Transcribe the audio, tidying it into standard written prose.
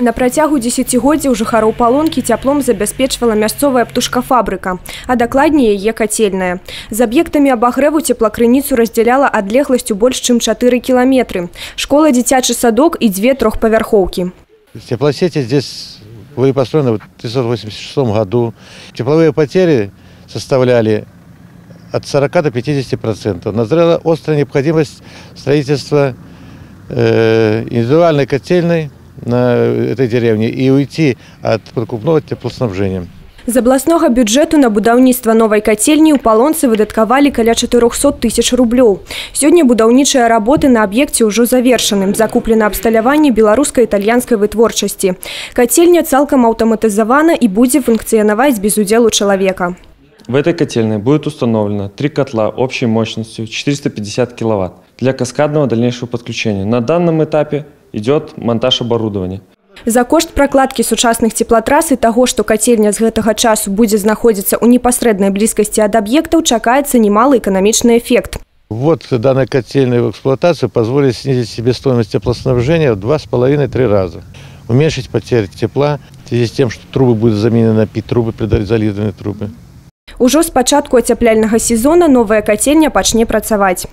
На працягу дзесяцігоддзяў жыхароў Палонкі цяплом забяспечвала мясцовая птушкафабрыка, а дакладней яе кацельная. З аб'ектамі абагрэву цеплакрыніцу раздзяляла адлегласцю больш чым 4 кіламетры. Школа, дзіцячы садок і 2 трохпавярхоўкі. Теплосети здесь были построены в 1986 году. Тепловые потери составляли от 40 до 50%. Назрела острая необходимость строительства индивидуальной котельной на этой деревне и уйти от прыкупного теплоснабжения. З абласнога бюджэту на будаўніцтва новай кацельні ў Палонцы выдаткавалі каля 400 тысяч рублёў. Сёння будаўнічыя работы на аб'екце ўжо завершаны. Закуплена абсталяванне беларуска-італьянскай вытворчасці. Кацельня цалкам аўтаматызавана і будзе функцыянаваць без удзелу чалавека. В этой котельной будет установлено 3 котла общей мощностью 450 киловатт для каскадного дальнейшего подключения. На данном этапе идет монтаж оборудования. За кошт прокладки сучасных теплотрасс и того, что котельня с гэтага часу будет находиться у непосредственной близкости от объектов, чакается немалый экономичный эффект. Вот данной котельной в эксплуатацию позволит снизить себестоимость теплоснабжения в 2,5–3 раза. Уменьшить потери тепла в связи с тем, что трубы будут заменены на ПИ-трубы, предзаліраваныя трубы. Ужо з пачатку ацяпляльнага сезона новая котельня пачне працаваць.